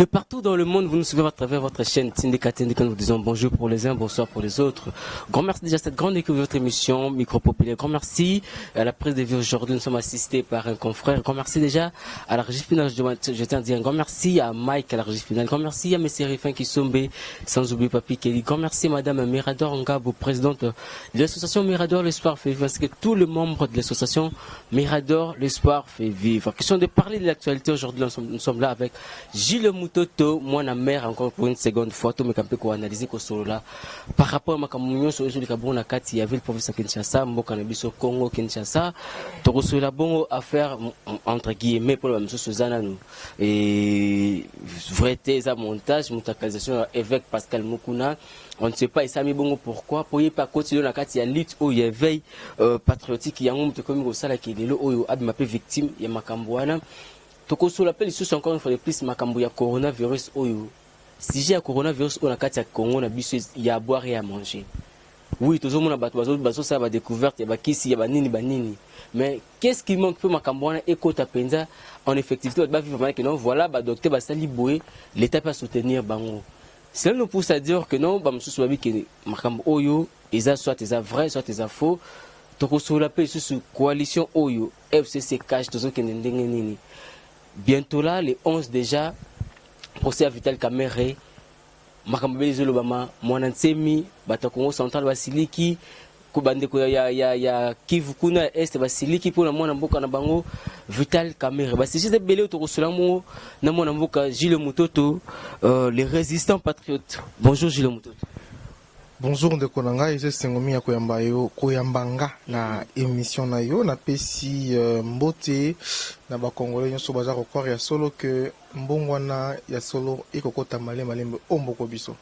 De partout dans le monde, vous nous suivez à travers votre chaîne Syndicat Syndicat. Nous disons bonjour pour les uns, bonsoir pour les autres. Grand merci déjà à cette grande équipe de votre émission Micro Populaire. Grand merci à la presse de vie aujourd'hui. Nous sommes assistés par un confrère. Grand merci déjà à la régie finale. Je tiens à dire un grand merci à Mike à la régie finale. Grand merci à M. Rifin Kisombe, sans oublier Papi Kelly. Grand merci à Madame Mirador Ngabo, présidente de l'association Mirador L'Espoir fait vivre. Parce que tous les membres de l'association Mirador L'Espoir fait vivre. Question de parler de l'actualité aujourd'hui. Nous sommes là avec Gilles Mutoto, moi na mère encore pour une seconde fois, tout me campé pour analyser ko solo là par rapport à ma kamunyo sur le Kabon na kati ya ville province Kinshasa, mboka na biso Congo Kinshasa, to reçoit bon affaire entre guillemets pour la monsieur Suzana nous et vérité ça montage mutakalisation évêque Pascal Mukuna. On ne sait pas, et ça mis bon pourquoi. Pour y pas continuer la carte, il y a lutte où il y a veille patriotique, il y a un monde comme au sala qui est là où il y a ma victime, il y a ma cambouana. Toko sur l'appel ici encore une fois de plus makambo ya coronavirus oyo. Si j'ai un coronavirus on a kati ya Congo na biso il y a à boire et à manger. Oui, toujours mon bateau ça va découverte, il y a kisi, il y a banini. Mais qu'est-ce qui manque pour makambo na eko tapenza en effectivité ba vivre que non voilà ba docteur ba sali boé l'état pas soutenir bango. Cela nous pousse à dire que non ba msusu babi que makambo oyo eza soit eza vrai soit eza faux. Toko sur l'appel ici coalition oyo FCC cash toujours que ndenge nini. Bientôt là, les 11 déjà, procès à Vital Kamere, Makambele Zolobama, Mwanantsemi, Batakongo Central Basiliki, Kubandeko ya Kivu Kuna Est Basiliki pour la Mwanamboka na Bango, Vital Kamere. C'est juste des belés autour de cela, na Mwanamboka, Gilles Mutoto, les résistants patriotes. Bonjour Gilles Mutoto. Bonjour Ndekonanga, je suis Ngomi ya Koyambanga na émission na yo na pesi mbote na ba Congolais nyoso baza kokor ya solo que mbongwana ya solo ekokota malembe omboko biso.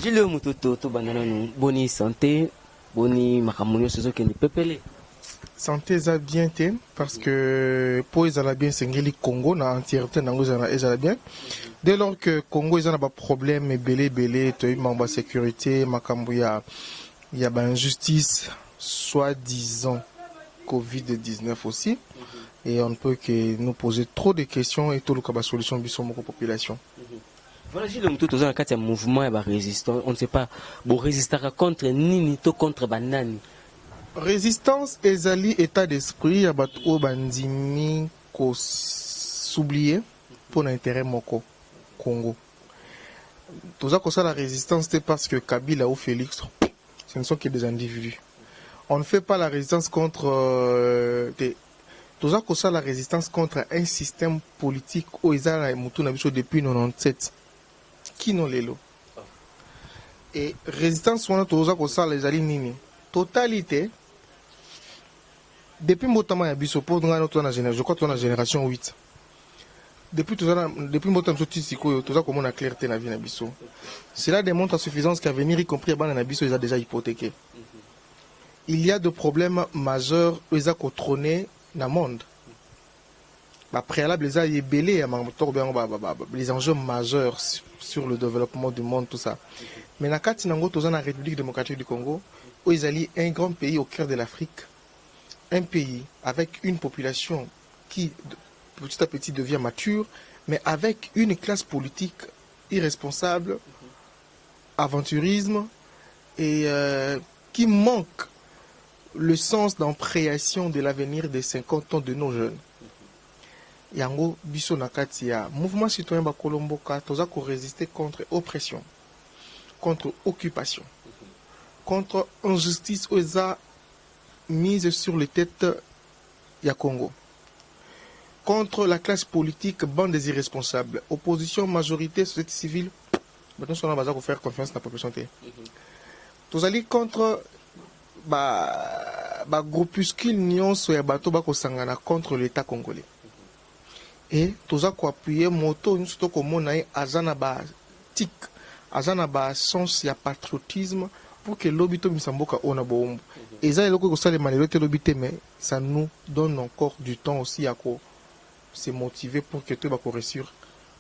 Gilles Mutoto to banana nous boni santé, boni makamunyo sozo kendi pepele. Santé za bien te parce que pour ezala bien sengeli Congo na entièreté nango ezala bien. Dès lors que Congo ils ont des problèmes belé to mamba sécurité makambo ya ba injustice soi-disant Covid-19 aussi et on ne peut que nous poser trop de questions et tout le cas solution biso moko population. Voilà, Gilles Mutoto dans un mouvement et ba résistant, on ne sait pas bon résister contre nini to contre banani. Résistance ezali état d'esprit ya bato bandimi ko s'oublier pour l'intérêt moko Congo. Tout ça que la résistance c'est parce que Kabila ou Félix ce ne sont que des individus. On ne fait pas la résistance contre tout ça que la résistance contre un système politique où ils ont mutu na biso depuis 97 qui non lelo. Et résistance on a tout ça que ça les ali nini totalité depuis Motama ya biso pour notre génération, je crois que la génération 8. Depuis Motama Sotisiko, tout ça comme on a clarté la vie na biso. Cela démontre à suffisance qu'à venir, y compris à Bana biso, ils ont déjà hypothéqué. Il y a des problèmes majeurs, ils ont contrôlé dans le monde. Préalable, ils ont belé les enjeux majeurs sur le développement du monde, tout ça. Mais dans la République démocratique du Congo, où ils ont un grand pays au cœur de l'Afrique. Un pays avec une population qui petit à petit devient mature, mais avec une classe politique irresponsable, aventurisme, et qui manque le sens d'empréation de l'avenir des 50 ans de nos jeunes. Yango biso nakatia mouvement citoyen bakolomboka toza ko résister contre oppression, contre occupation, contre injustice oza mise sur les têtes ya Congo, contre la classe politique, bande des irresponsables, opposition, majorité, société civile, maintenant on va faire confiance à la population. Tous allez contre groupuscule nyonso ya bato bako sangana contre l'État congolais. Et tous allez appuyer moto nous surtout comme on a azana ba tic, azana ba sens ya patriotisme pour que l'obito misamboka ona bombo. Et ça, ça nous donne encore du temps aussi à se motiver pour que tout va réussir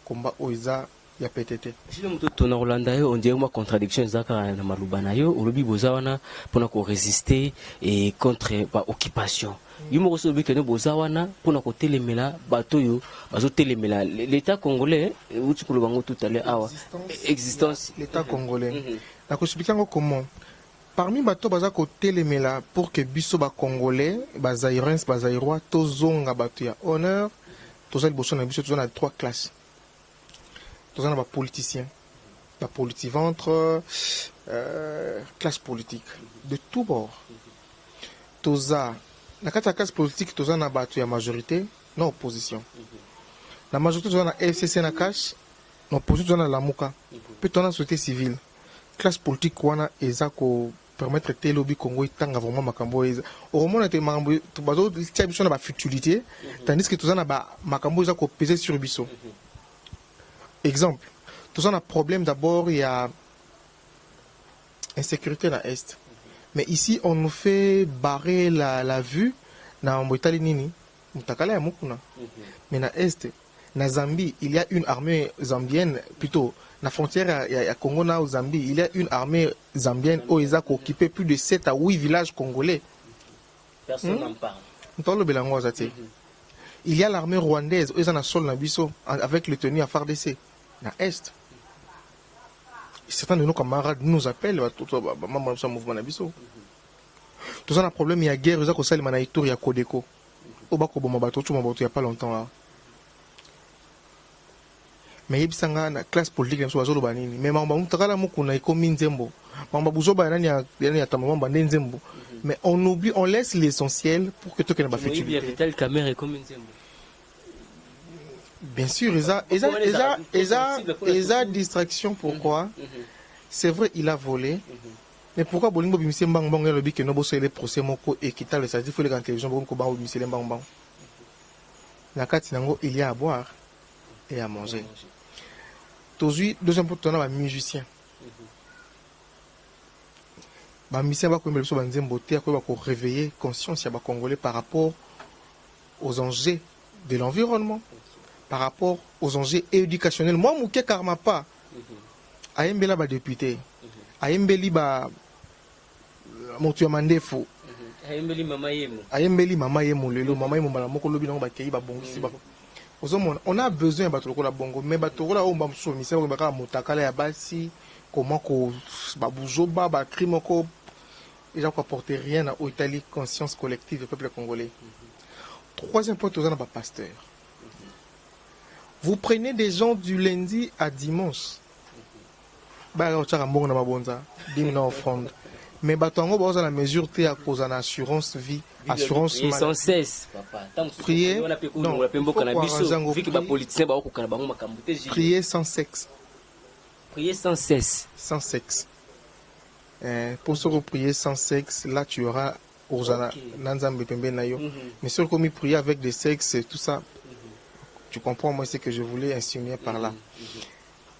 combat OISA ya PTT. Si le moto tona Rolanda yo on dirait moi contradiction zaka na maluba na yo olobi bozawana pona ko résister et contre ba occupation. Yumo ko sobi que no bozawana pona ko telemela bato yo bazo telemela l'état congolais uti ko bango tout à l'heure awa existence L'état congolais. Na ko expliquer comment parmi bato baza ko telemela pour que biso ba congolais ba zaïrens ba zaïrois tozonga bato ya honneur tozali boso na biso tozana 3 classes. Tous en politiciens, la politiventre, classe politique, de tout bord. Tous la classe politique, tous en a battu la majorité, non opposition. La majorité, tous en a FCC na cash, non opposition, tous en a la Mouka. Puis on a la société civile. Classe politique, on a ezako permettre de lobby Congo tanga vraiment makambo eza. Au moment où on a makambo, tout bazo, il y a une futilité, tandis que tous en a makambo ezako peser sur biso. Exemple, tout ça, on a un problème d'abord, il y a insécurité dans l'Est. Mais ici, on nous fait barrer la vue dans Mbotali Nini, Moutakala et Mukuna. Mais dans l'Est, dans Zambie, il y a une armée zambienne, plutôt, dans la frontière, il y a Congo, au Zambie, il y a une armée zambienne où ils ont occupé plus de 7 à 8 villages congolais. Personne n'en parle. Il y a l'armée rwandaise, où ils ont un sol Nabiso, avec le tenu à FARDC. Dans l'Est. Certains de nos camarades nous appellent, tout le mouvement Nabiso. Tout ça, on a un problème, il y a guerre, il y a Kosali Manaïtour, il y a Kodeko. Au bas, il n'y a pas longtemps. Mais il y a une classe politique, mais on a mais on oublie, on laisse l'essentiel pour que tout le monde fasse. Bien sûr, ils ont distraction. Pourquoi? C'est vrai, il a volé. Mais pourquoi Bolingo Bimisé Mbang Mbang le bique no bosse les procès moko équitable, ça dit faut les grandes télévisions pour qu'on Bimisé les Mbang Mbang. La carte il y a à boire et à manger. Aujourd'hui, deuxième point, on a un musicien. Les musiciens vont réveiller conscience des Congolais par rapport aux enjeux de l'environnement, par rapport aux enjeux éducationnels. Moi, je ne karma pas. Ayembela ba député. Ayembeli ba Motu Mandefo. Ayembeli mama yemo. Ayembeli mama yemo lelo mama yemo bala moko lobi na ba kei ba bongisi ba. On a besoin de la bongo, mais batorola on bamso misé on baka motakala ya basi comment ko babuzoba ba crime ko déjà quoi porter rien à Italie conscience collective du peuple congolais. Troisième point on a pas pasteur. Vous prenez des gens du lundi à dimanche. Bah on t'a mbongo na mabonza, 10 000 offrande. Mais batango ba la mesure té à cause en assurance vie, assurance maladie. Sans cesse papa. Prier. Non, prier sans sexe. Prier sans cesse. Sans sexe. Pour se prier sans sexe, là tu auras Nanzambe Pembe Nayo. Mais sur comme prier avec des sexes, tout ça, tu comprends moi ce que je voulais insinuer par là.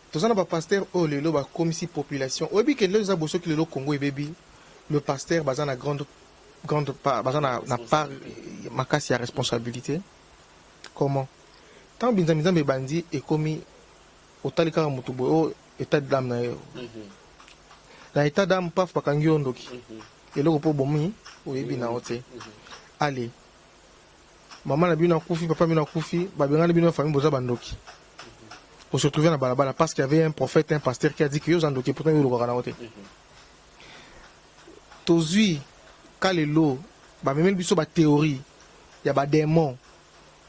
Tout ça, le pasteur, oh, le lo, comme si population. Oh, et puis que les abosso qui le Congo et baby, le pasteur, basant la grande part, basant la part, ma casse y a responsabilité. Comment? Tant binzamizan be bandi et commis au talika mutubo, oh, état d'âme na yo. La état d'âme paf bakangi ondoki. Et le repos bomi, ou ebi na ote. Allez. Maman na bino kufi, papa bino kufi, babenga na bino famille boza bandoki. On se retrouvait dans Balabala parce qu'il y avait un prophète, un pasteur qui a dit que yo zandoki pourtant yo le kokana ote. Tozui kalelo ba memel biso ba théorie, il y a ba démons,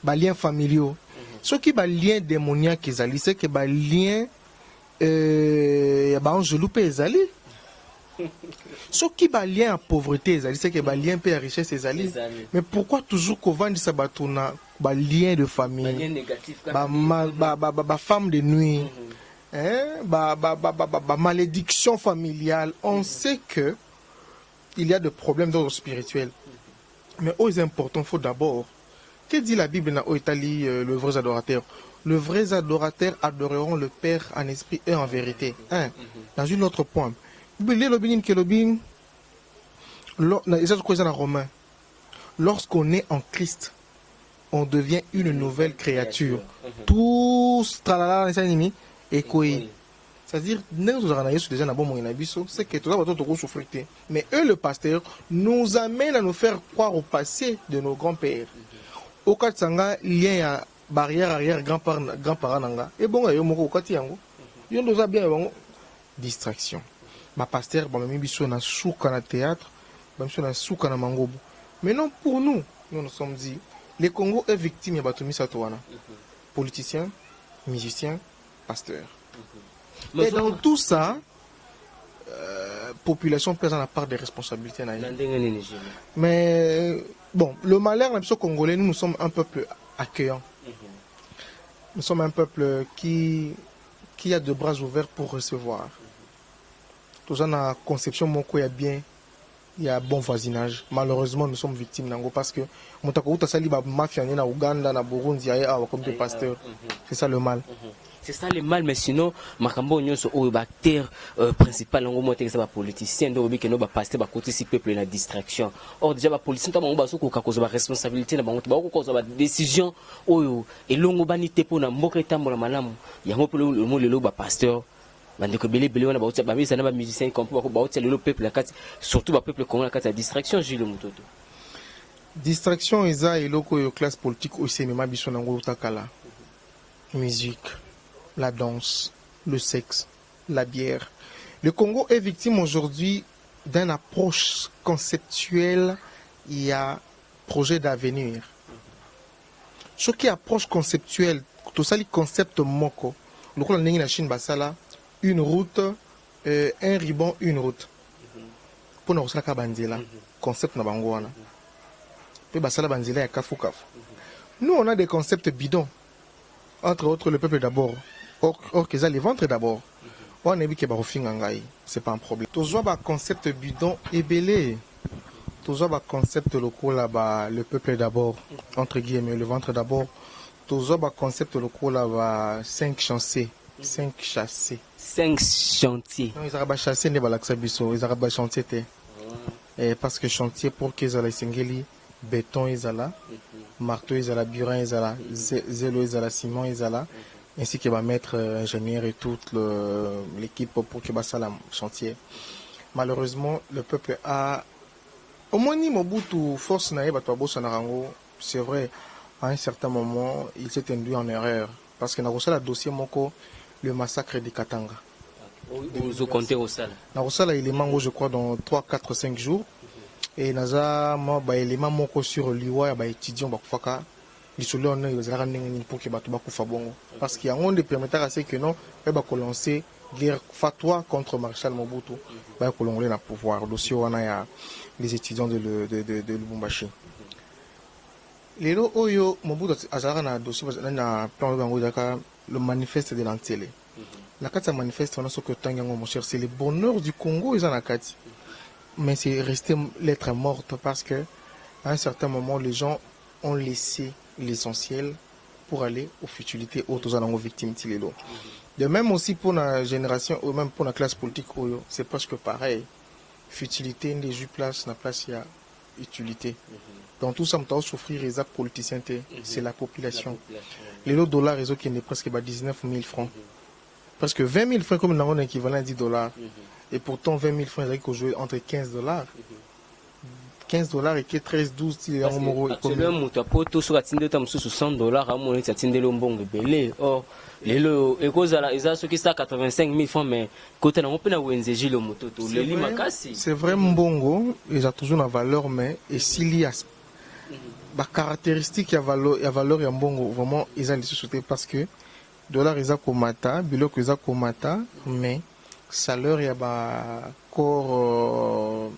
ba liens familiaux. Ce qui ba lien démoniaque ezali, c'est que ba lien ya ba angelou pe ezali. Ce qui ba lien à pauvreté ezali, c'est que ba lien pe à richesse ezali. Mais pourquoi toujours qu'on vend ça batona ba lien de famille, ba lien négatif, ba femme de nuit, ba malédiction familiale. On sait que il y a des problèmes d'ordre spirituel. Mais aux importants, il faut d'abord. Que dit la Bible dans Italie, le vrai adorateur? Le vrai adorateur adoreront le Père en esprit et en vérité. Dans une autre point. Lorsqu'on est en Christ, on devient une nouvelle créature. Tous, tralala, et et quoi. C'est-à-dire, nous déjà c'est que tout ça souffrir. Mais eux, le pasteur, nous amène à nous faire croire au passé de nos grands-pères. Au cas de lien à barrière arrière grand-parent. Et bon, il y a au cas de nous a bien distraction. Ma pasteur, même biso na souka na théâtre, même biso na souka na mangobo. Maintenant, pour nous, nous sommes dit, le Congo est victime de Batoumi Satouana. Politiciens, musiciens, pasteurs. Et dans tout ça, population pèse la part des responsabilités. Mais bon, le malheur, les Congolais, nous sommes un peuple accueillant. Nous sommes un peuple qui a de bras ouverts pour recevoir. Tout ça, dans la conception, il y a bon voisinage. Malheureusement, nous sommes victimes d'ango parce que mafia na Ouganda, na Burundi, comme des pasteurs. C'est ça le mal. C'est ça le mal, mais sinon, Makambo Nyonso, le acteur principal, on va dire politicien, donc il y a pasteur, côté si peuple na distraction. Or déjà, les policiers, ils ont une responsabilité, ils ont une décision, et l'on va niter pour na moketa mo la malamu. Il y a un peu le pasteur. Bandeko belé belé on a bauti ba misa na ba musicien comprend ba bauti le peuple la kati surtout ba peuple congolais la kati distraction Gilles Mutoto. Distraction eza eloko yo classe politique aussi mais ma biso na ngolo takala. Musique, la danse, le sexe, la bière. Le Congo est victime aujourd'hui d'une approche conceptuelle, il y a projet d'avenir. Ce qui est approche conceptuelle, tout ça les concepts moko. Le Congo na Chine basala une route, un ribbon, une route. Pour nous, c'est la concept na bangoana. Puis basala banzela ya kafu kafu. Nous, on a des concepts bidons. Entre autres, le peuple d'abord. Or que ça, les ventres d'abord. On a vu que c'est pas un problème. Tous les concepts bidons et belé. Tous les concepts locaux là-bas, le peuple d'abord, entre guillemets, le ventre d'abord. Tous les concepts locaux là-bas, 5 chancés. 5 chassés. 5 chantiers. Non, ils ont chassé les balaxabiso, ils ont chantier. Parce que chantier pour qu'ils aient singeli, béton ils ont là, marteau ils ont là, burin ils ont là, zélo ils ont là, ciment ils ont là, ainsi que va mettre ingénieur et toute l'équipe pour que ça la chantier. Malheureusement, le peuple a au moins ni Mobutu force naïe batabo sanarango, c'est vrai. À un certain moment, il s'est induit en erreur parce que dans le dossier moko le massacre de Katanga. Vous comptez au sal. Dans le il est mango, je crois, dans 3, 4, 5 jours. Et naza moi élément moko sur liwa ba étudiant ba kufaka lisolo on ils za randenga pour que ba tuba kufa bongo parce qu'il y a un de permettre à ce que non ba ko lancer guerre fatwa contre Marshal Mobutu ba ko longolé na pouvoir dossier wana ya les étudiants de Lubumbashi. Lelo oyo Mobutu azara na dossier na plan bango daka le manifeste de l'Antélé. La carte manifeste on a ce que tangango mon cher c'est le bonheur du Congo ils en a quatre. Mais c'est resté lettre morte parce que à un certain moment les gens ont laissé l'essentiel pour aller aux futilités autres aux victimes tilelo. De même aussi pour la génération ou même pour la classe politique c'est presque pareil. Futilité des jus place na place il y a utilité. Dans tout ça, on souffrir les actes politiciens, c'est la population. Les lots dollars, ils ont qui est presque 19 000 francs. Presque 20 000 francs comme un équivalent à 10 $. Et pourtant, 20 000 francs, ils ont joué entre 15 $. 15 $ et 13, 12, il y a un euro. Actuellement, tu as pas tout sur la tinde, tu as 60 $, à mon état, tu as le bon belé. Or, les lots, et cause à ils ont ceux qui sont 85 000 francs, mais côté on peut avoir une le moto, les limakasi. C'est vraiment bongo, ils ont toujours une valeur, mais et s'il y a bah, caractéristique, il y a valeur, il y a bongo, vraiment, ils ont les sociétés parce que dollar, ils ont komata, bilok, ils ont komata, mais salaire, il y a bah, corps,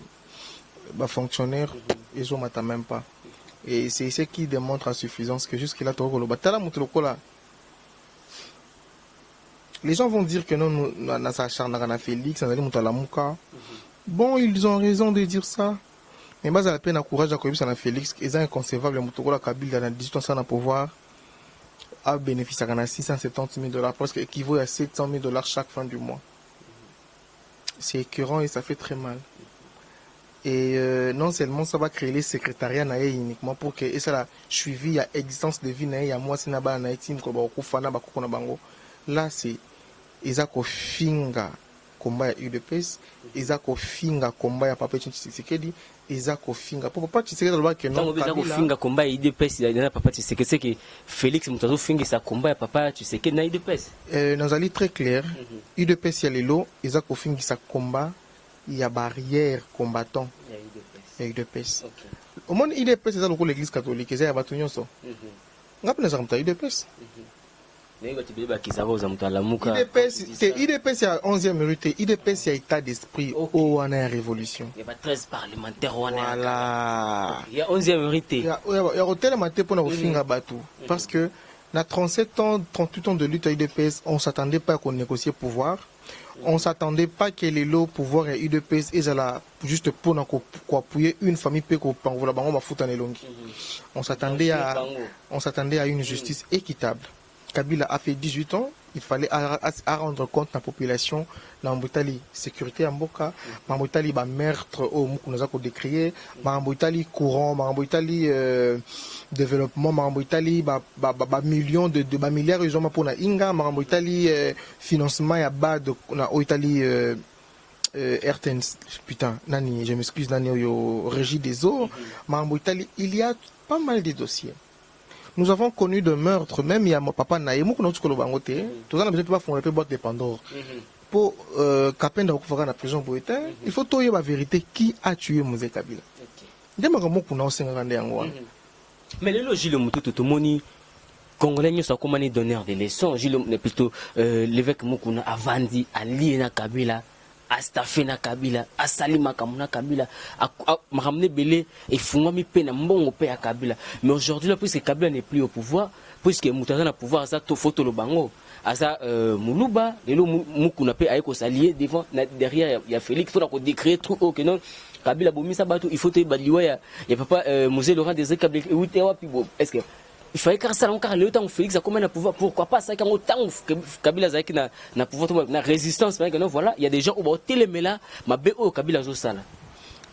bah, fonctionnaire, ils ont mata même pas. Et c'est ce qui démontre à suffisance que jusque-là, les gens vont dire que non, nous avons Félix, nous avons bon, ils ont raison de dire ça. Mais bas à la peine à courage à Koyib, Félix, ils sont inconcevables, les Kabyle dans la 18 ans sans pouvoir à bénéficier à 670 000 $, presque équivaut à 700 000 $ chaque fin du mois. C'est écœurant et ça fait très mal. Et non seulement ça va créer les secrétariats uniquement pour que et ça la suivi il y a existence de vie il y a moi c'est na ba na team ko ba ko fana ba ko na bango là c'est ezako finga combat ya UDPS, ezako finga combat ya Papa Tshisekedi, ezako finga papa Tshisekedi aloba que non ezako finga combat ya UDPS na Papa Tshisekedi, c'est que Félix Mutazo finga sa combat ya Papa Tshisekedi na UDPS. Nazali très clair, UDPS ya lelo ezako finga sa combat ya barrière combattant ya UDPS. Au moins UDPS eza lokola l'église catholique, eza ya bato nyonso. Ngapi na zamuta UDPS? IDPS a 11e minute, IDPS a état d'esprit au wana ya révolution. Il y a 13 parlementaires voilà. Il y a 11e minute. Il y a hôtel maté pour nous finir bateau parce que na 37 ans, 38 ans de lutte à IDPS, on s'attendait pas qu'on négocie pouvoir. On s'attendait pas que les lots pouvoir et UDPS et là juste pour nous appuyer une famille pe ko pangola bango mafuta ne longi. On s'attendait à une justice équitable. Kabila a fait 18 ans, il fallait à rendre compte à la population, l'ambutali sécurité en boka, l'ambutali meurtre au moukunaza ko décrié, l'ambutali courant, l'ambutali développement, l'ambutali millions de milliards ils ont pour na inga, l'ambutali financement ya bad na oitali RTN putain nani je m'excuse nani yo régie des eaux, l'ambutali il y a pas mal de dossiers. Nous avons connu de meurtres, même il y a mon papa Naïmou, nous avons bangote, tout ça n'a pas fondé la boîte de Pandore. Pour Kapenda Okufara na prison Boétin, il faut toyer la vérité qui a tué Mouzé Kabila. Mais le Gilles Moutou, tout le monde, Congolais, nous sommes comme donneurs de leçons. Gilles, plutôt l'évêque Moukouna a vendu à Liena Kabila. A Stafena Kabila, a Salima Kamuna Kabila, a Mahamne Belé et Fungami Pena Mbongo Pe à Kabila. Mais aujourd'hui, puisque Kabila n'est plus au pouvoir, puisque Moutaza n'a pouvoir, ça photo le bango, à ça Moulouba, et le Moukuna Pe a s'allier devant, derrière, il y a Félix, il faut décrire tout haut que non, Kabila Boumisa Batou, il faut te baliwa, il y a papa Mosé Laurent Désiré Kabila, est-ce que il fallait que ça encore le temps Félix a combien de pouvoir, pourquoi pas ça quand autant Kabila Zaki na pouvoir na résistance mais non voilà il y a des gens au télémé là ma BO Kabila Zosala.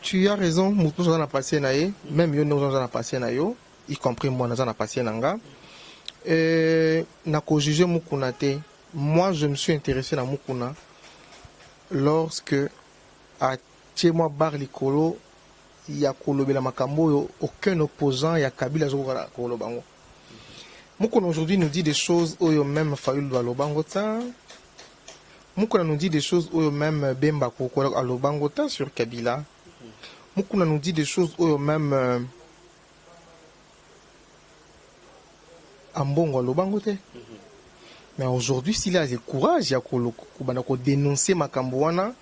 Tu as raison, nous on a passé naé même yo nous on a passé na yo y compris moi nous on a passé nanga na ko juger Mukuna te. Moi je me suis intéressé à Mukuna lorsque à chez moi bar likolo il y a kolobela makambo aucun opposant il y a Kabila Zokala kolobango. Mukuna aujourd'hui nous dit des choses où même Fayulu Alobangota. Mukuna nous dit des choses où même Bemba Kokolo Alobangota sur Kabila. Mukuna nous dit des choses où même Ambongo Alobangote. Mais aujourd'hui, s'il a le courage, il y a dénoncer Makambouana.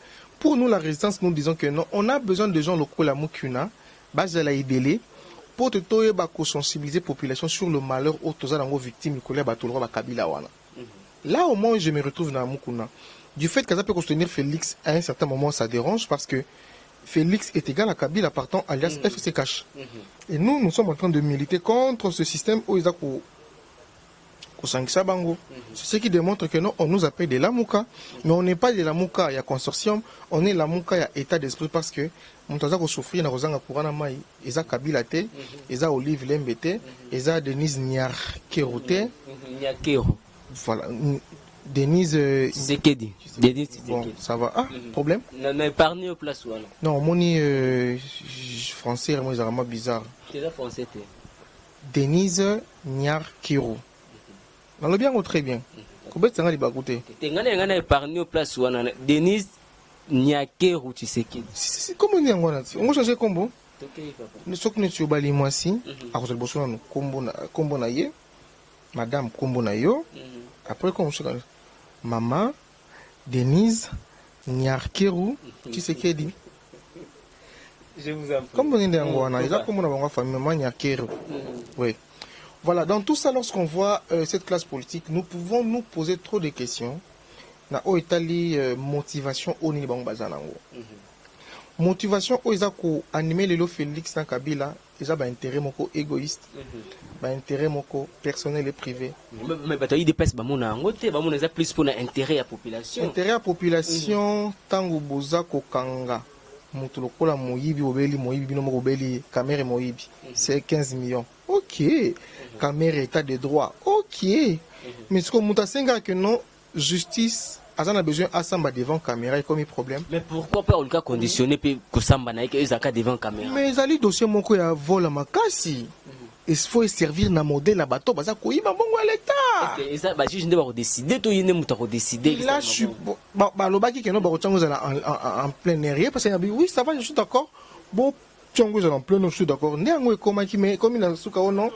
Pour nous, la résistance, nous disons que non, on a besoin de gens locaux, la Mukuna, Bazala Idele. Pour te sensibiliser la population sur le malheur aux victimes de Kabila. Là au moins je me retrouve dans Mukuna. Du fait que ça peut soutenir Félix à un certain moment ça dérange parce que Félix est égal à Kabila partant alias FCK. Et nous sommes en train de militer contre ce système où ils ont c'est ce qui démontre que non, on nous appelle de la Mouka, mais on n'est pas de la Mouka, il y a consortium, on est la Mouka, il y a état d'esprit parce que Moutaza ko souffrir na kozanga kurana mai, eza Kabila te, eza Olive Lembete, eza Denise Niar Kerote, voilà, Denise Tshisekedi. Bon, ça va. Ah, problème? Non, épargné au place où non, mon français moi c'est vraiment bizarre. C'est français. Denise Niar Kero. On l'a bien ou très bien. Comment tu as écouté? Tu as épargné au place où Denise Niakeru Tshisekedi. Comment on dit on va changer combo. Nous sommes sur Bali moi si. À cause de Bolsonaro combo na ye. Madame combo na yo. Après comme ça maman Denise Niakeru Tshisekedi. Je vous en prie. Comme on dit en Ghana, il a comme on a famille maman Niakeru. Oui. Voilà, dans tout ça, lorsqu'on voit cette classe politique, nous pouvons nous poser trop de questions. Na o itali motivation au niveau bazanango. Motivation au izako animer le Félix na Kabila, déjà ba intérêt moko égoïste, ba intérêt moko personnel et privé. Mais bato il dépasse ba mona ngote, ba mona za plus pour intérêt à population. Intérêt à population tango boza ko kanga. Mutu lokola moyibi obeli moyibi bino moko obeli caméra moyibi. C'est 15 millions. OK. Caméra état de droit. OK. Mais ce qu'on m'a que non justice Azan a besoin à samba devant caméra et comme il problème. Mais pourquoi pas le cas conditionné puis que samba na que ezaka devant caméra? Mais ali dossier moko ya vol à makasi. Il faut servir na modèle na bateau baza koyiba bongo à l'état. Et ça ba juge ndeba ko décider to yene muta ko décider. Là je suis ba lobaki que non ba ko en plein air parce que oui ça va je suis d'accord. Bon tchongo en plein je suis d'accord. Né ngo ekomaki mais comme il a suka non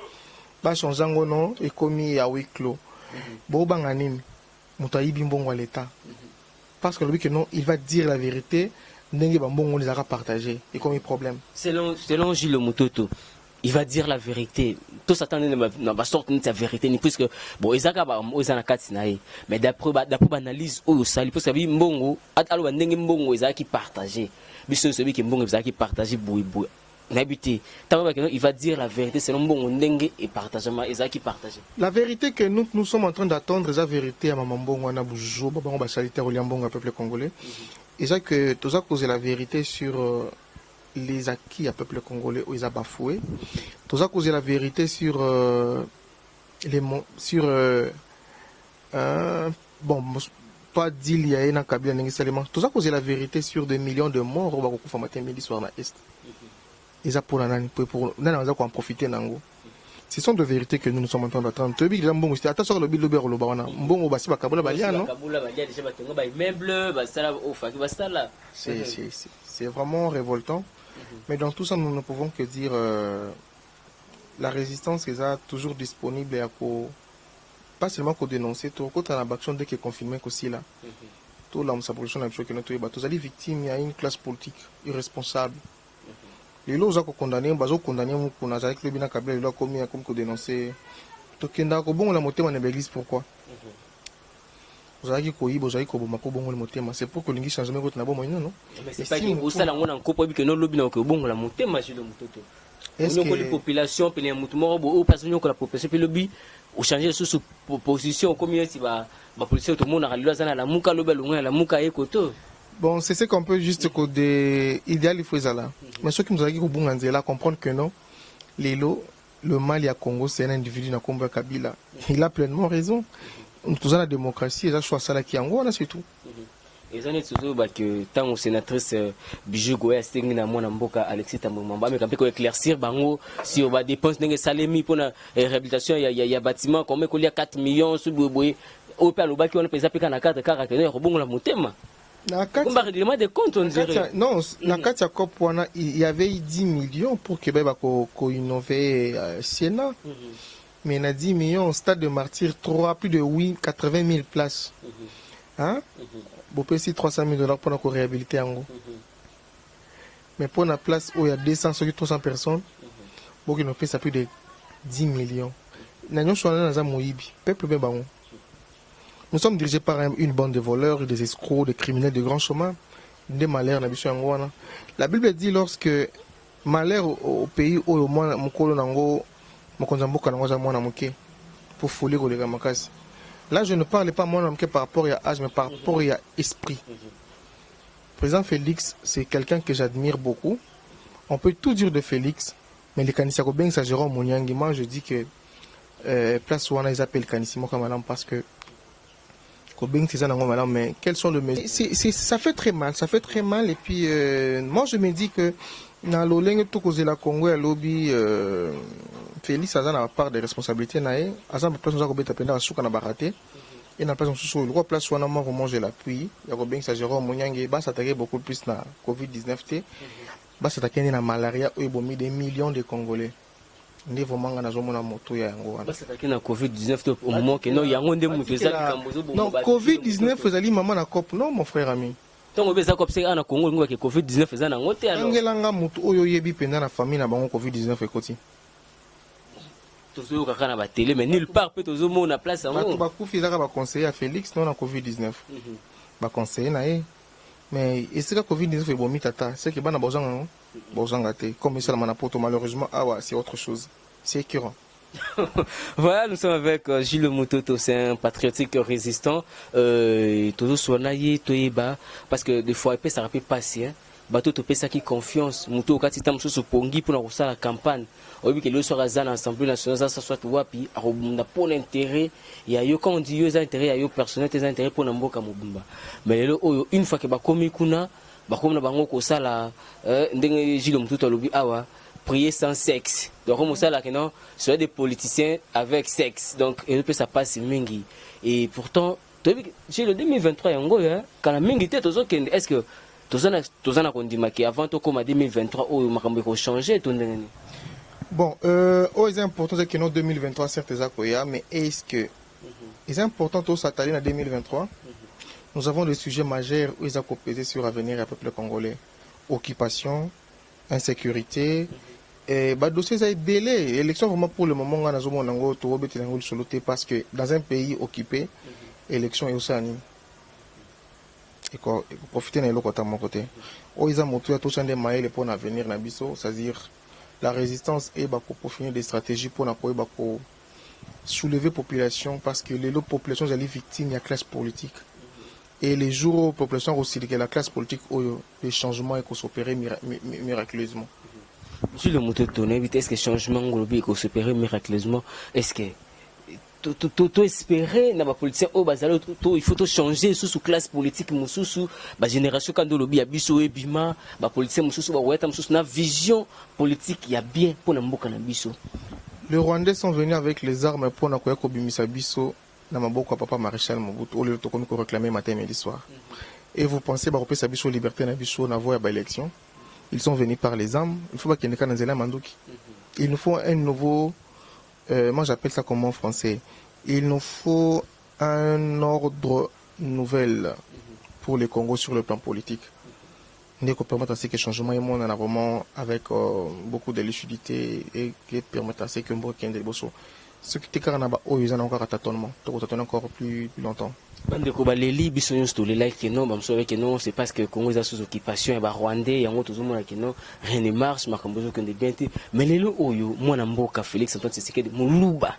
ba changer ngo non et comme ya huis clos. Bo banga nini muta yibi bongo à l'état. Parce que le que non il va dire la vérité ndenge ba bongo les a partagé et comme il problème. Selon Gilles Mutoto, il va dire la vérité. Tout s'attendait dans sorte de sa vérité, puisque bon, Isaka ba ozana katsinae, mais d'après l'analyse au sali, parce que vi mbongo, alors ndenge mbongo Isaka qui partagé, biso celui qui mbongo Isaka qui partagé boui. N'habité, il va dire la vérité selon mbongo ndenge et partagement Isaka qui partagé. La vérité que nous sommes en train d'attendre, la vérité à maman mbongo na bujo, baba ba saliter au mbongo peuple congolais. Et ça que tout ça cause la vérité sur les acquis à peuple congolais où ils ont bafoué. Tout ça cause la vérité sur bon pas d'il y a un Kabila nécessairement. Tout ça cause la vérité sur des millions de morts au Bakou Famaté midi soir na est. Ils ont pour en profiter nango. Ce sont des vérités que nous sommes en train d'attendre. Tu dis que bon c'était attention le bill le barana. Bon basi ba kabula balia non. Kabula balia déjà batengo ba immeuble ba sala au faki ba sala. C'est vraiment révoltant. Mais dans tout ça, nous ne pouvons que dire la résistance est toujours disponible et pas seulement pour dénoncer, tout quand on a action dès qu'il est confirmé qu'aussi là. Tout là, ça produit une chose que notre tous les victimes, il y a une classe politique irresponsable. Les lois ont condamné, bazo condamné pour n'a avec le bina kabila, il a commis comme que dénoncer. Tout kenda ko bon la moté man l'église pourquoi? C'est pour que l'Église change de bon moyen, non? Mais c'est pas que ça, on a un couple qui n'a pas que bon la montée, mais je le moto. Est-ce que la population, puis les moutons, ou pas que la population, puis le but, ou changer sous position, comme si la population, tout le monde a la mouka, le bel la mouka et koto. Bon, c'est ce qu'on peut juste que idéal il faut ça là. Mais ceux qui nous ont dit que là comprendre que non, le Mali à Congo, c'est un individu dans Combo Kabila. Il a pleinement raison. Nous avons la démocratie, et ça choix ça là qui en gros, c'est tout. Et ça n'est toujours que tant que sénatrice Bijou Goya Sting na mwana mboka Alexis Tambomamba mais quand peut éclaircir bango sur ba dépenses n'enge salemi pour la réhabilitation il y a bâtiment comme il y a 4 millions sous boboé au père loba qui on pesa peka na 4 caractères robongo la motema. Na 4 comme règlement de compte on dirait. Non, na 4 ya cop il y avait 10 millions pour que ba ko innover Sénat. Mais on a 10 millions au stade de Martyr 3, plus de 80 000 places. Hein? Bon, peut-être 300 000 $ pour nous réhabiliter en gros. Mais pour la place où il y a 200, 300 personnes, bon, nous fait ça plus de 10 millions. Nous sommes dirigés par une bande de voleurs, des escrocs, des criminels de grand chemin, des malheurs. La Bible dit lorsque malheur au pays où au moins pour fouler les makasi. Là, je ne parle pas moi par rapport à âge, mais par rapport à esprit. Le président Félix, c'est quelqu'un que j'admire beaucoup. On peut tout dire de Félix, mais les Kanisako bien exagérant mon yangi. Moi, je dis que place où on a ils appellent Kanisimo comme madame parce que mais quels sont les mesures? Ça fait très mal, et puis moi je me dis que dans l'oleng tout cause la Congo et lobby Félix a la part des responsabilités nae azan place nous a kobeta penda suka na baraté et na place sous le roi place wana moi vraiment je l'appuie il y a bien exagéré monyange ba s'attaquer beaucoup plus na Covid-19 té ba s'attaquer na malaria où bomi des millions de Congolais. Non, Covid-19, vous allez maman na cop, non, mon frère ami. Donc, vous avez observé en Congo que Covid-19 est en côté. Angelanga mutu oyo yebi pendant la famille na bango Covid-19 est côté. Toujours quand on a télé, mais nulle part peut toujours mon la place en haut. Ba kufi zaka ba conseiller à Félix non na Covid-19. Ba conseiller na e. Mais est-ce que Covid-19 est bon tata, c'est que bana bozanga non. Comme ça, malheureusement, c'est autre chose. C'est écœurant. Voilà, nous sommes avec Gilles Mutoto, c'est un patriotique résistant. Toujours soigné, parce que des fois, ça peut passer. bato topesa ki confiance muto okati ta mususu pongi pour na la campagne obi ke le soir azana assemblée nationale ça soit wapi arobunda pour l'intérêt ya yo quand on dit yo za intérêt ya yo personnel tes intérêts pour na mboka mobumba mais lelo oyo une fois que bakomi kuna bakomna bango ko sala ndenge Gilles Mututu alobi awa prier sans sexe donc on sala que non soit des politiciens avec sexe donc et peut ça passe mingi et pourtant j'ai le 2023 yango ya kana mingi te tozo kende est-ce que tozana kondimaki avant to comme 2023 oyo makambo ko changer to ndenge. Bon, c'est important que non 2023 certes est mais est-ce que c'est important de s'atteler en 2023? Nous avons des sujets majeurs où ils ont pesé sur l'avenir du peuple congolais. Occupation, insécurité, et bah dossier ça est délai. Élection vraiment pour le moment on a zomo nango to obeti nango soloté parce que dans un pays occupé, élection est aussi anime. Et quoi profiter de l'autre mon côté. Oh ils ont montré tout changer maïle pour l'avenir na biso, c'est-à-dire la résistance est pour finir des stratégies pour soulever la population parce que les populations sont victimes de la classe politique. Et les jours où la population aussi que la classe politique où les changements s'opérer miraculeusement. Monsieur le moteur tonné, est-ce que le changement s'opérer miraculeusement? Est-ce que tu espérer dans la politique il faut changer sous classe politique sous la génération quand on lobby abiso et bima la politique sous la vision politique il y a bien pour la mboka na biso. Les Rwandais sont venus avec les armes pour na koya ko bimisa biso na maboko papa maréchal Mobutu au lieu de ko réclamer matin midi soir. Et vous pensez ba repesa biso liberté na biso na voya ba élection? Ils sont venus par les armes, il faut pas qu'il y ait des canazela manduki. Il nous faut un nouveau moi j'appelle ça comment en français. Il nous faut un ordre nouvel pour le Congo sur le plan politique. Nous devons permettre à ce que le changement est en vraiment avec beaucoup de lucidité et qui permettent à ce que nous puissions faire ce qui est encore à tâtonnement, encore plus longtemps. C'est parce que le Congo est sous occupation et Rwandais et rien ne marche, mais les lots moi namboka Félix Antoine Tshisekedi Muluba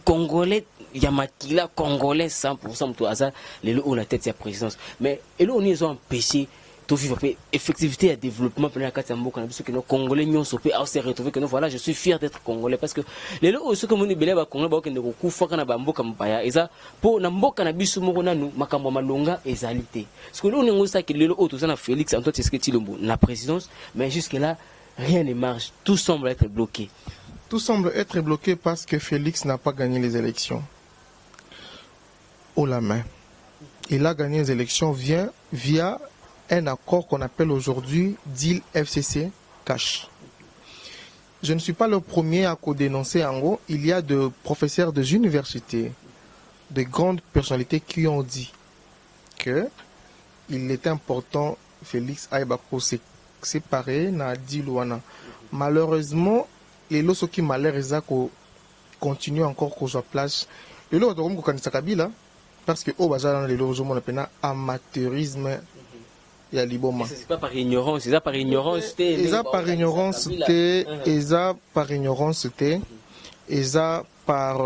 Congolais Yamakila Congolais 100% tout hasard les lots on a tête sa présidence mais et là on ils ont empêché de vivre effectivité et développement pendant la carte mboka parce que nos Congolais nous sont à se retrouver que nous voilà je suis fier d'être Congolais parce que les lots ce que mon belé ba Congolais ba kende ko kufa kana ba mboka mpaya eza po na mboka na biso moko nanu makambo malonga ezalité parce que là on est ça que les lots tout ça na Félix Antoine Tshisekedi Tshilombo la présidence mais jusque là rien ne marche tout semble être bloqué. Tout semble être bloqué parce que Félix n'a pas gagné les élections haut la main. Il a gagné les élections via un accord qu'on appelle aujourd'hui deal FCC cash. Je ne suis pas le premier à co-dénoncer en gros. Il y a des professeurs des universités, de grandes personnalités qui ont dit que il était important Félix Aïbako se séparer na Dilouana. Malheureusement, les lots qui malheureusement continuent encore qu'on soit place. Les lots de Romko Kabila parce que au bazar les lots on appelle amateurisme. Il y a l'iboma. C'est pas par ignorance, c'est ça par ignorance. C'est ça par ignorance, c'est ça par ignorance, c'est ça par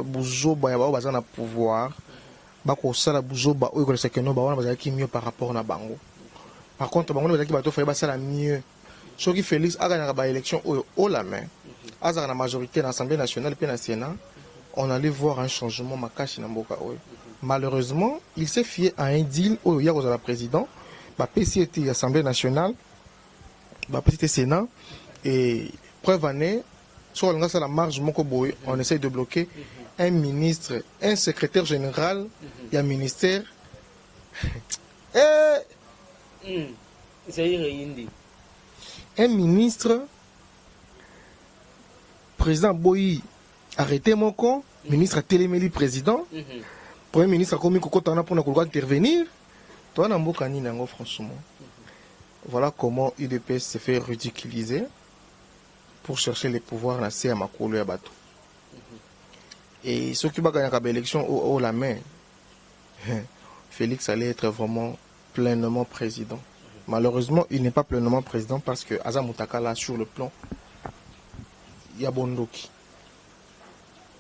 boujo bayaba bazar na pouvoir. Bako sala boujo ba o ko que no ba wana bazar qui mieux par rapport na bango. Par contre bango bazar qui bato fa ba sala mieux. Ce qui Félix a gagné la élection au la main. À la majorité de l'Assemblée nationale et le Sénat, on allait voir un changement makashi na mboka. Malheureusement, il s'est fié à un deal où il y a le président, la PCT l'Assemblée nationale, la PCT Sénat, et preuve année, sur la marge Mokoboy, on essaie de bloquer un ministre, un secrétaire général, il y a un ministère. Un ministre, président Boyi, arrêté mon con, ministre a téléméli président, premier ministre a commis Kokotana pour intervenir. Toi, franchement. Voilà comment UDPS s'est fait ridiculiser pour chercher les pouvoirs dans la Makolo et Bato. Et ceux qui ont gagné l'élection au la main, Félix allait être vraiment pleinement président. Malheureusement, il n'est pas pleinement président parce que Azam Moutaka là sur le plan, il y a Bondoki.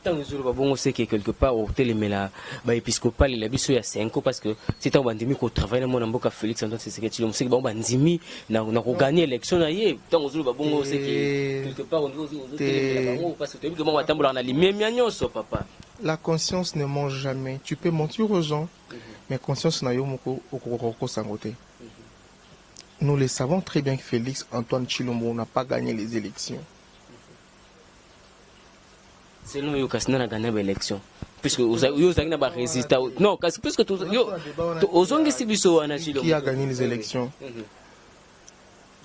tant que bon c'est que quelque part au télémela épiscopal il a biso ya 5 ans parce que c'est un bandimi ko travaille na mona mboka Félix Antoine Tshisekedi le musique bon bandimi na ko gagner élection na ye tant que bon c'est que quelque part on doit télémela bon parce que tu bon matambola na limemia nyonso papa. La conscience ne ment jamais. Tu peux mentir aux gens, mais conscience na yo moko okoko sangote. Nous le savons très bien que Félix Antoine Tshilombo n'a pas gagné les élections. C'est nous qui avons gagné l'élection. Puisque vous avez résisté. Non, puisque qui a gagné les élections.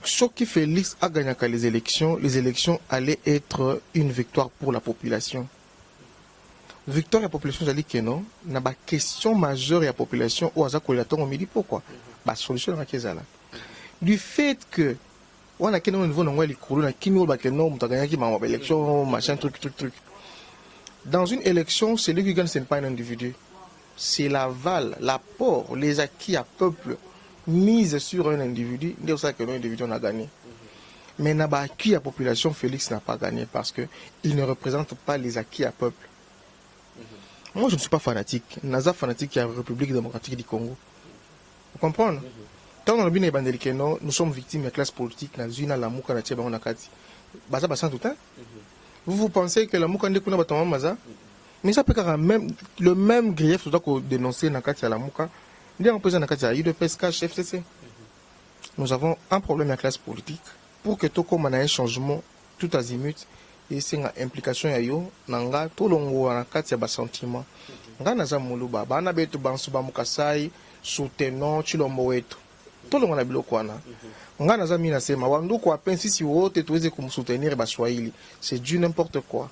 Sauf que Félix a gagné les élections allaient être une victoire pour la population. Victoire de la population, c'est que non, il y a une question majeure de la population où on me dit pourquoi. La solution est là. Du fait que on a quel niveau on a élection machin truc. Dans une élection, celui qui gagne ce n'est pas un individu, c'est l'aval, l'apport, les acquis à peuple mis sur un individu. C'est ça que l'individu on a gagné. Mais n'a pas acquis à population, Félix n'a pas gagné parce que il ne représente pas les acquis à peuple. Moi je ne suis pas fanatique. Naza fanatique à la République démocratique du Congo. Vous comprenez? Quand on a bien évangélique, nous sommes victimes de la classe politique, na zuna la muka na tcheba on a kati. Baza basan tout temps. Vous pensez que la muka ndeko na batama maza? Mais ça peut quand même le même grief doit qu'on dénoncer na kati la muka. Ndé représente na kati ya UDPS FCC. Nous avons un problème avec la classe politique pour que tout comme on a un changement tout azimut et c'est une implication ya yo nanga tout longo na kati ya ba sentiment. Nga naza muluba bana betu bansu ba mukasai soutenant Tshilombo wetu. Tout le monde a biloko wana. Nga naza mina sema wanduko apensi si wote tuweze kumsoutenir ba Swahili. C'est du n'importe quoi.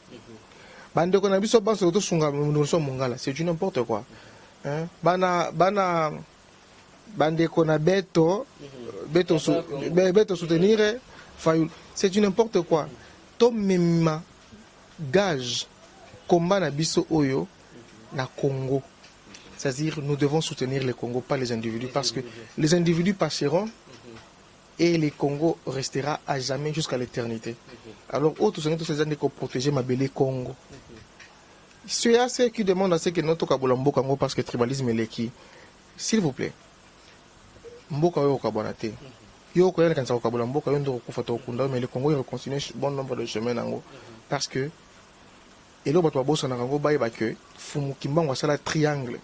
Bande ko na biso banso to sunga munoso mungala, c'est du n'importe quoi. Hein? Bana bande ko na beto soutenir Fayul, c'est du n'importe quoi. To mema gage combat na biso oyo na Congo. C'est-à-dire nous devons soutenir les Congos, pas les individus, parce que les individus passeront et les Congos restera à jamais jusqu'à l'éternité. Alors, tous ces années qu'on protéger ma belle Congo. C'est assez qui demande à ce que notre Kabolambo Congo parce que le tribalisme est qui. S'il vous plaît, Mboka yo Kabonate. Yo ko yana kansa Kabolambo ko yondo ko fato kunda mais le Congo il continue bon nombre de chemins nango parce que et là bato bossa na Congo ba yeba que fumu kimbango sala triangle.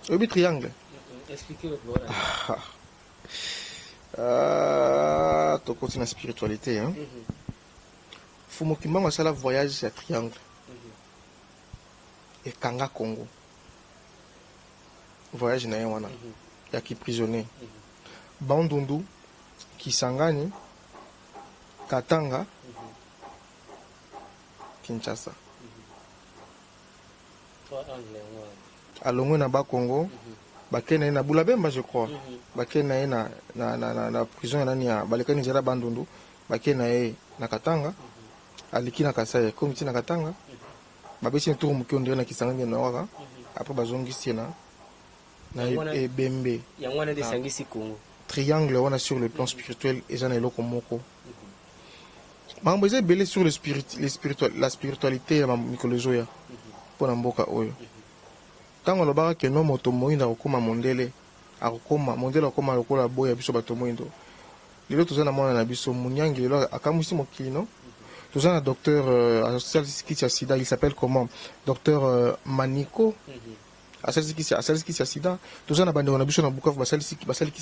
Le triangle. Expliquez-le. Tu continues la spiritualité. Hein? Fumu Kimbango a la voyage à triangle. Et Kanga Congo. Voyage na wana. Ya qui prisonnier. Bandundu, Kisangani, Katanga, Kinshasa. Alongo na ba Congo, bakena na Bulabemba je crois. Bakena na prison nani ya balekani zela Bandundu, bakena na Katanga, aliki na Kasai, komiti na Katanga. Babesi tour mukionde na Kisangani na waka. Après bazongisi na Ebembe. Yangwana de sangisi Congo. Triangle on a sur le plan spirituel et j'en ai loko moko. Mambo eza belé sur la spiritualité ya Mikolozoya. Pona mboka oyo. Tango lobaka ke no moto moinda okoma mondele akoma mondele akoma lokola boya biso bato moindo lelo tozana mwana na biso munyangi lelo akamwisi mokili no tozana docteur asalisi sida il s'appelle comment docteur Maniko asalisi sida tozana bande na biso na Bukavu basalisi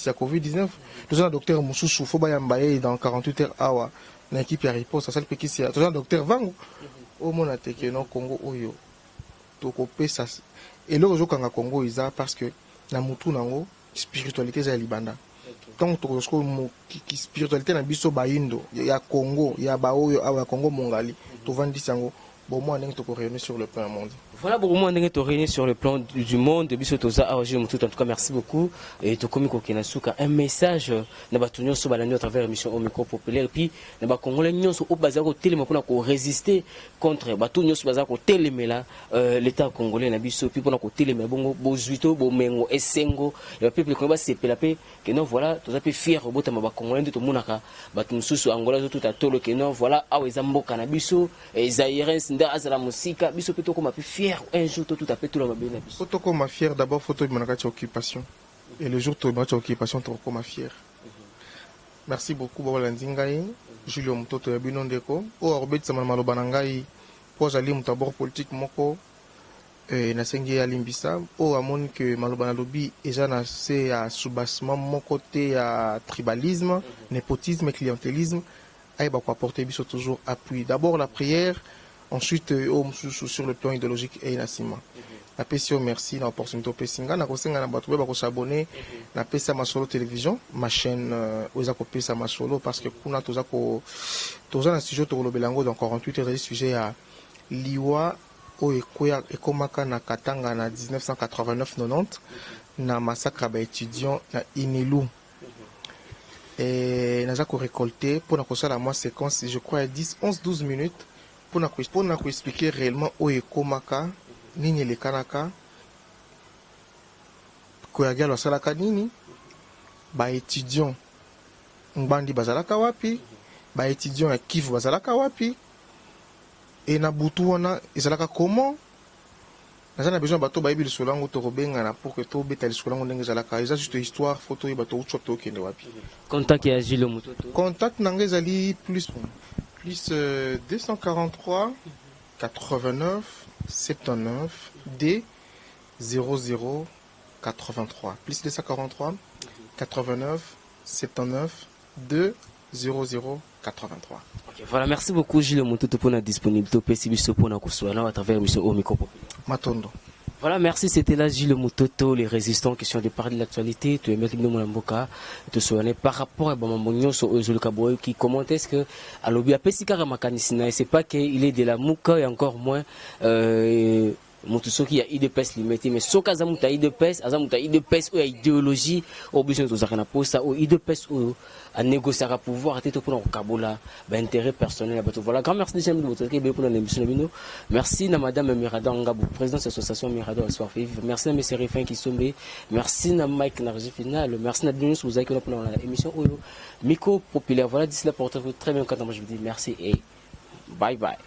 ya COVID-19 tozana docteur Mususu fo bayamba ye dans 48 heures awa na équipe ya riposte asalisi kisi tozana docteur Vangu o mona teke no Congo oyo tokopesa. Et là, aujourd'hui, au Congo, ils ont parce que na mutu nango spiritualité za libanda. Donc toko ki spiritualité na biso baindo ya Congo, ya baoyo awa Congo mongali, to vandi sango, bon moi ndenge toko rayonner sur le plan mondial. Voilà, beaucoup moins de sur le plan du monde. En tout cas, merci beaucoup. Et Tokomiko Kenasuka, un message Nabatunyo sur à travers l'émission au micro populaire. Et puis, Nabakongolais Nyonso au Bazako Téléma pour résister contre Batunyo sur Bazako Télémela, l'État congolais Nabiso, puis pour nous Télémela, Bongo, Bozuito, Bomengo, Essengo, le peuple congolais c'est pelapé, que non, voilà, tout à fait fier au bout de Mabakongolais de Tomunaka, Batunsusu, Angola, tout à tolo, que non, voilà, Awezambo Canabiso, et Zaïrens, Ndazala Musika, Biso Peto comme fier un jour tout à fait tout le monde. Photo comme ma fière d'abord photo de mon occupation et le jour de mon occupation tout comme ma fière. Merci beaucoup Babalandingai, Julio Mutoto ya Binondeko, o Orbet Samalmalo Banangai, pour aller mutabor politique moko na sengi ya limbisa, o amon que Malobana Lobi déjà na c'est à soubassement mon côté à tribalisme, népotisme et clientélisme, aïe ba quoi porter biso toujours appui. D'abord la prière. Ensuite, sur le plan idéologique et nassima. La PCO, merci, la opportunité au Pessinga. Na kosenga na batoué, bako s'abonner. Na PCA Masolo Télévision, ma chaîne, oza ko PCA Masolo, parce que kuna toza na sujet to belango dans 48 heures, sujet à Liwa, o ekoya, ekomaka na Katanga na 1989-90, na massacre à étudiants na Inilou. Et na ko récolté, pour na kosa la moi séquence, je crois, à 10, 11, 12 minutes. Pour nous expliquer réellement où est Komaka, nini le kanaka, koyagia salaka nini, ba étudiant mbandi bazalaka wapi, ba étudiant Kivu bazalaka wapi, et na butu wana ezalaka comment, na besoin bato ba ibi le solango to robenga pour que to beta le solango ndenge zalaka, eza juste histoire photo e bato ucho to kende wapi. Contact ya Gilles Mutoto. Contact nangezali plus 243 89 79 D 00 83 plus 243 89 79 2 00 83. Okay, voilà, merci beaucoup Gilles Mutoto pour la disponibilité au PCB pour nous à travers l'émission au micro. Matondo. Voilà, merci, c'était là Gilles Mutoto, les résistants, question de parler de l'actualité, tu es maître de mon avocat, te souvenir par rapport à Bamambonio sur Ozulu Kaboy qui commentait ce que à l'objet à Pessikara Makanisina, et c'est pas qu'il est de la Mouka et encore moins Motusoki a IDPS limité, mais ce cas Zamuta IDPS, Azamuta IDPS ou idéologie, obligé de faire ça, ou IDPS ou à négocier à pouvoir, à tout pour le Kabola, intérêt personnel. Voilà, grand merci déjà pour l'émission. Merci à Madame Mirada Ngabou, présidente de l'association Mirada al Soir Vive. Merci à M. Sérifin qui sombe. Merci à Mike Narji Final. Merci à Dunius vous avez pour l'émission Micro Populaire. Voilà, d'ici là, pour vous très bien quand je vous dis merci et bye bye.